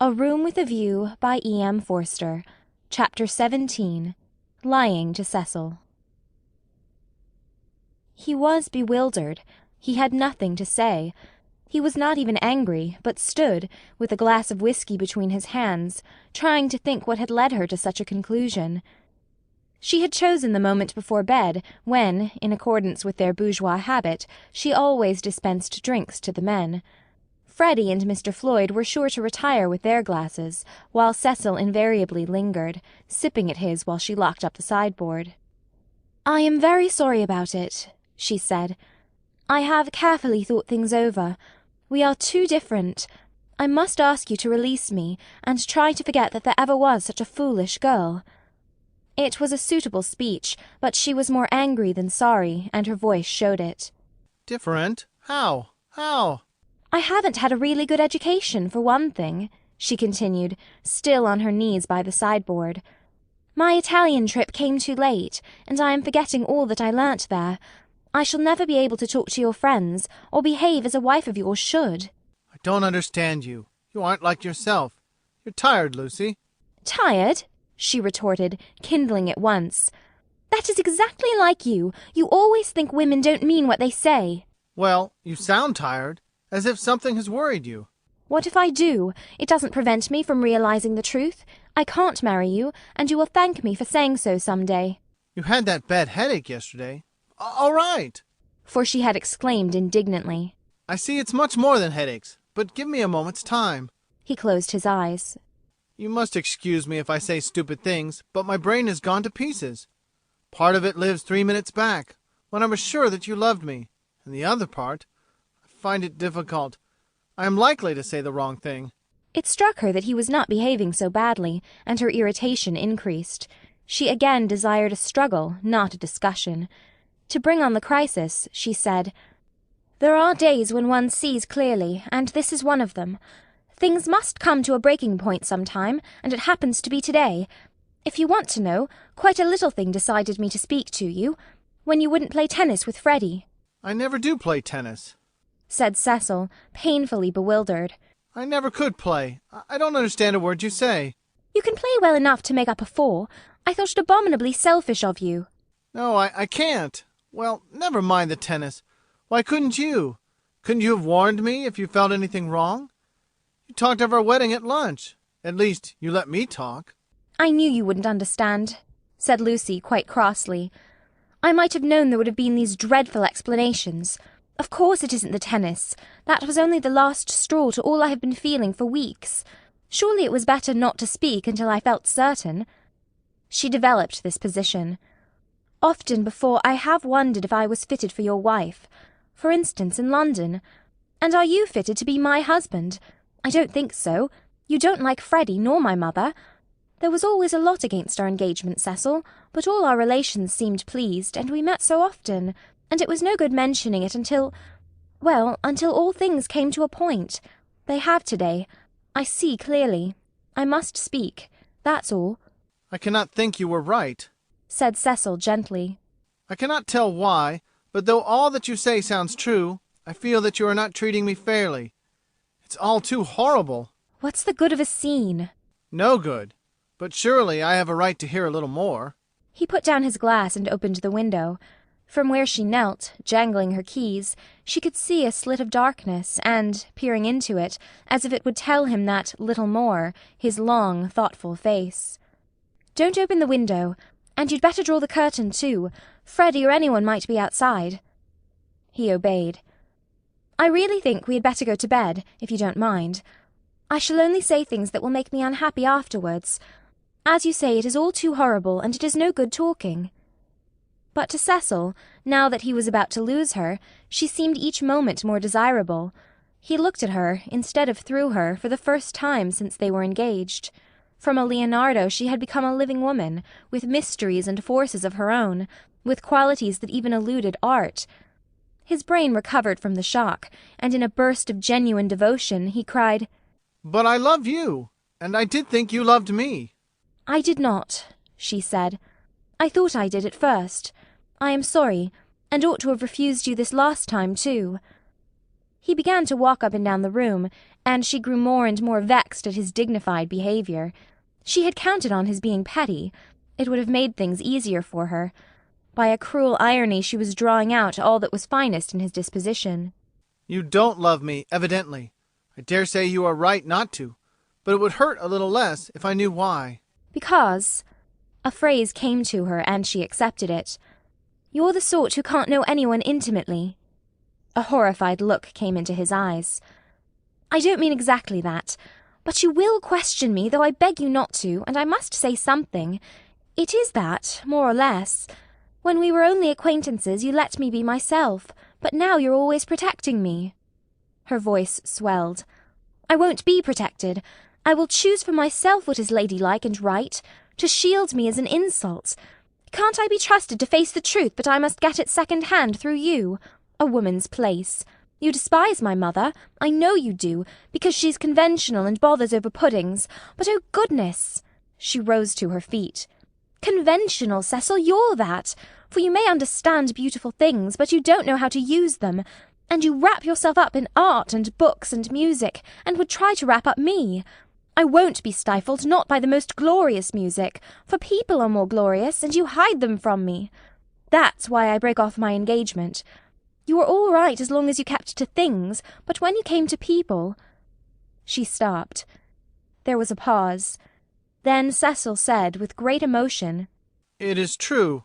A Room with a View by E.M. Forster. Chapter 17. Lying to Cecil. He was bewildered. He had nothing to say. He was not even angry, but stood, with a glass of whiskey between his hands, trying to think what had led her to such a conclusion. She had chosen the moment before bed, when, in accordance with their bourgeois habit, she always dispensed drinks to the men. Freddie and Mr. Floyd were sure to retire with their glasses, while Cecil invariably lingered, sipping at his while she locked up the sideboard. "I am very sorry about it," she said. "I have carefully thought things over. We are too different. I must ask you to release me, and try to forget that there ever was such a foolish girl." It was a suitable speech, but she was more angry than sorry, and her voice showed it. "Different? How? How?" "I haven't had a really good education, for one thing," she continued, still on her knees by the sideboard. "My Italian trip came too late, and I am forgetting all that I learnt there. I shall never be able to talk to your friends, or behave as a wife of yours should." "I don't understand you. You aren't like yourself. You're tired, Lucy." "Tired?" she retorted, kindling at once. "That is exactly like you. You always think women don't mean what they say." "Well, you sound tired, as if something has worried you." "What if I do? It doesn't prevent me from realizing the truth. I can't marry you, and you will thank me for saying so some day." "You had that bad headache yesterday." All right," for she had exclaimed indignantly. "I see it's much more than headaches, but give me a moment's time." He closed his eyes. "You must excuse me if I say stupid things, but my brain has gone to pieces. Part of it lives 3 minutes back, when I was sure that you loved me, and the other part, I find it difficult. I am likely to say the wrong thing." It struck her that he was not behaving so badly, and her irritation increased. She again desired a struggle, not a discussion. To bring on the crisis, she said, "There are days when one sees clearly, and this is one of them. Things must come to a breaking point sometime, and it happens to be today. If you want to know, quite a little thing decided me to speak to you, when you wouldn't play tennis with Freddie." "I never do play tennis," said Cecil, painfully bewildered. "I never could play. I don't understand a word you say." "You can play well enough to make up a 4. I thought it abominably selfish of you." "No, I can't. Well, never mind the tennis. Why couldn't you? Couldn't you have warned me if you felt anything wrong? You talked of our wedding at lunch. At least, you let me talk." "I knew you wouldn't understand," said Lucy quite crossly. "I might have known there would have been these dreadful explanations. Of course it isn't the tennis. That was only the last straw to all I have been feeling for weeks. Surely it was better not to speak until I felt certain." She developed this position. "Often before I have wondered if I was fitted for your wife. For instance, in London. And are you fitted to be my husband? I don't think so. You don't like Freddie nor my mother. There was always a lot against our engagement, Cecil, but all our relations seemed pleased, and we met so often, and it was no good mentioning it until all things came to a point. They have today. I see clearly. I must speak. That's all." "I cannot think you were right," said Cecil gently. "I cannot tell why, but though all that you say sounds true, I feel that you are not treating me fairly. It's all too horrible." "What's the good of a scene?" "No good. But surely I have a right to hear a little more." He put down his glass and opened the window. From where she knelt, jangling her keys, she could see a slit of darkness, and, peering into it, as if it would tell him that little more, his long, thoughtful face. "Don't open the window. And you'd better draw the curtain, too. Freddie or anyone might be outside." He obeyed. "I really think we had better go to bed, if you don't mind. I shall only say things that will make me unhappy afterwards. As you say, it is all too horrible, and it is no good talking." But to Cecil, now that he was about to lose her, she seemed each moment more desirable. He looked at her, instead of through her, for the first time since they were engaged. From a Leonardo she had become a living woman, with mysteries and forces of her own, with qualities that even eluded art. His brain recovered from the shock, and in a burst of genuine devotion he cried, "But I love you, and I did think you loved me." "I did not," she said. "I thought I did at first. I am sorry, and ought to have refused you this last time, too." He began to walk up and down the room, and she grew more and more vexed at his dignified behaviour. She had counted on his being petty. It would have made things easier for her. By a cruel irony she was drawing out all that was finest in his disposition. You don't love me, evidently. I dare say you are right not to, but it would hurt a little less if I knew why. Because— a phrase came to her, and she accepted it. You're the sort who can't know anyone intimately. A horrified look came into his eyes. I don't mean exactly that, but you will question me, though I beg you not to, and I must say something. It is that, more or less. When we were only acquaintances, you let me be myself, but now you're always protecting me. Her voice swelled. I won't be protected. I will choose for myself what is ladylike and right. To shield me is an insult. Can't I be trusted to face the truth, but I must get it second-hand through you? A woman's place. You despise my mother, I know you do, because she's conventional and bothers over puddings, but oh goodness! She rose to her feet. Conventional, Cecil, you're that, for you may understand beautiful things, but you don't know how to use them, and you wrap yourself up in art and books and music, and would try to wrap up me. I won't be stifled, not by the most glorious music, for people are more glorious, and you hide them from me. That's why I break off my engagement. You were all right as long as you kept to things, but when you came to people— She stopped. There was a pause. Then Cecil said, with great emotion, It is true.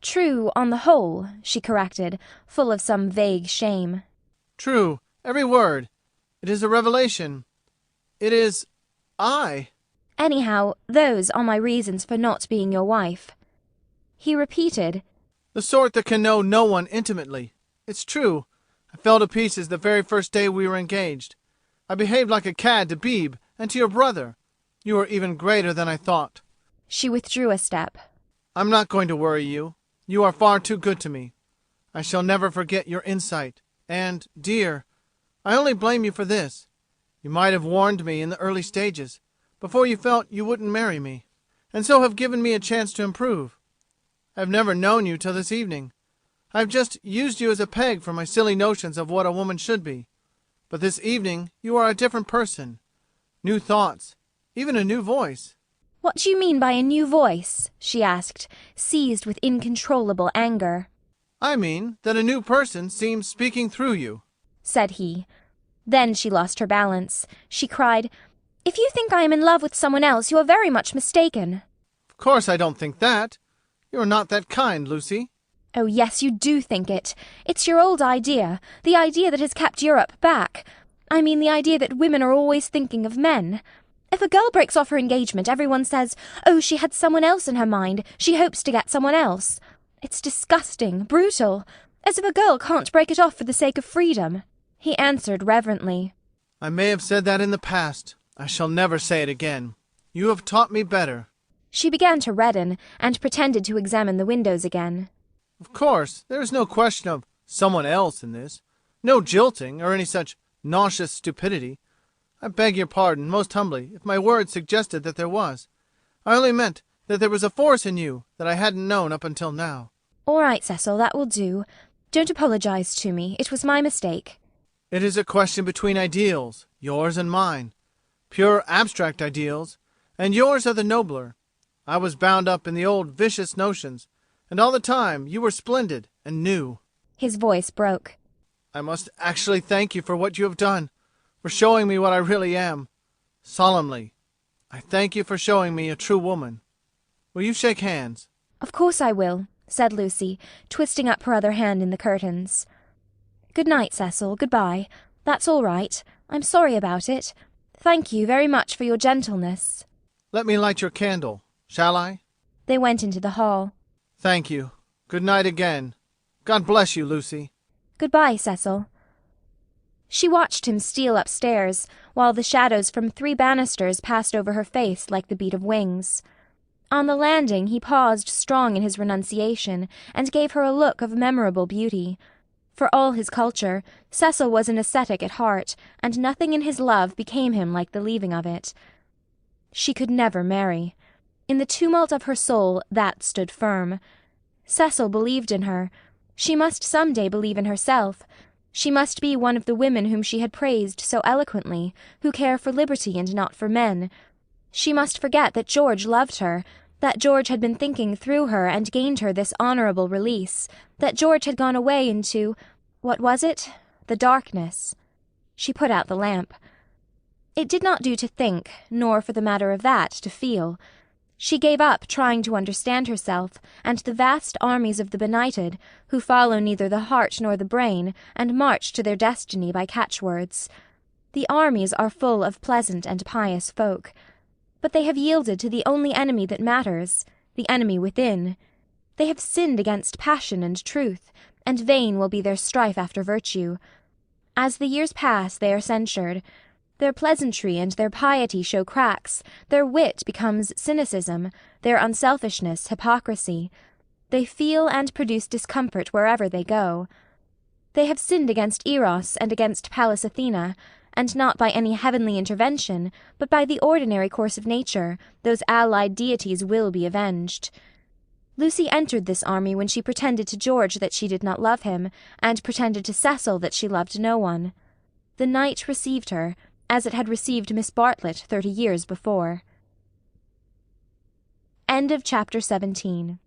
True on the whole, she corrected, full of some vague shame. True, every word. It is a revelation. It is— I. Anyhow, those are my reasons for not being your wife. He repeated, The sort that can know no one intimately. It's true. I fell to pieces the very first day we were engaged. I behaved like a cad to Beebe and to your brother. You are even greater than I thought. She withdrew a step. I'm not going to worry you. You are far too good to me. I shall never forget your insight. And, dear, I only blame you for this. You might have warned me in the early stages, before you felt you wouldn't marry me, and so have given me a chance to improve. I have never known you till this evening. I have just used you as a peg for my silly notions of what a woman should be. But this evening you are a different person. New thoughts, even a new voice. What do you mean by a new voice? She asked, seized with incontrollable anger. I mean that a new person seems speaking through you, said he. Then she lost her balance. She cried, If you think I am in love with someone else, you are very much mistaken. Of course I don't think that. You are not that kind, Lucy. Oh, yes, you do think it. It's your old idea, the idea that has kept Europe back. I mean the idea that women are always thinking of men. If a girl breaks off her engagement, everyone says, Oh, she had someone else in her mind. She hopes to get someone else. It's disgusting, brutal, as if a girl can't break it off for the sake of freedom. He answered reverently, I may have said that in the past. I shall never say it again. You have taught me better. She began to redden, and pretended to examine the windows again. Of course, there is no question of someone else in this. No jilting, or any such nauseous stupidity. I beg your pardon, most humbly, if my words suggested that there was. I only meant that there was a force in you that I hadn't known up until now. All right, Cecil, that will do. Don't apologize to me. It was my mistake. It is a question between ideals, yours and mine. Pure abstract ideals, and yours are the nobler. I was bound up in the old vicious notions, and all the time you were splendid and new. His voice broke. I must actually thank you for what you have done, for showing me what I really am. Solemnly, I thank you for showing me a true woman. Will you shake hands? Of course I will, said Lucy, twisting up her other hand in the curtains. Good night, Cecil. Goodbye. That's all right. I'm sorry about it. Thank you very much for your gentleness. Let me light your candle. Shall I? They went into the hall. Thank you. Good night again. God bless you, Lucy. Goodbye, Cecil. She watched him steal upstairs, while the shadows from 3 banisters passed over her face like the beat of wings. On the landing he paused strong in his renunciation, and gave her a look of memorable beauty. For all his culture, Cecil was an ascetic at heart, and nothing in his love became him like the leaving of it. She could never marry. In the tumult of her soul, that stood firm. Cecil believed in her. She must some day believe in herself. She must be one of the women whom she had praised so eloquently, who care for liberty and not for men. She must forget that George loved her, that George had been thinking through her and gained her this honourable release, that George had gone away into, what was it? The darkness. She put out the lamp. It did not do to think, nor, for the matter of that, to feel. She gave up trying to understand herself, and the vast armies of the benighted, who follow neither the heart nor the brain, and march to their destiny by catchwords. The armies are full of pleasant and pious folk. But they have yielded to the only enemy that matters, the enemy within. They have sinned against passion and truth, and vain will be their strife after virtue. As the years pass, they are censured. Their pleasantry and their piety show cracks, their wit becomes cynicism, their unselfishness hypocrisy. They feel and produce discomfort wherever they go. They have sinned against Eros and against Pallas Athena, and not by any heavenly intervention, but by the ordinary course of nature, those allied deities will be avenged. Lucy entered this army when she pretended to George that she did not love him, and pretended to Cecil that she loved no one. The night received her, as it had received Miss Bartlett 30 years before. End of chapter 17.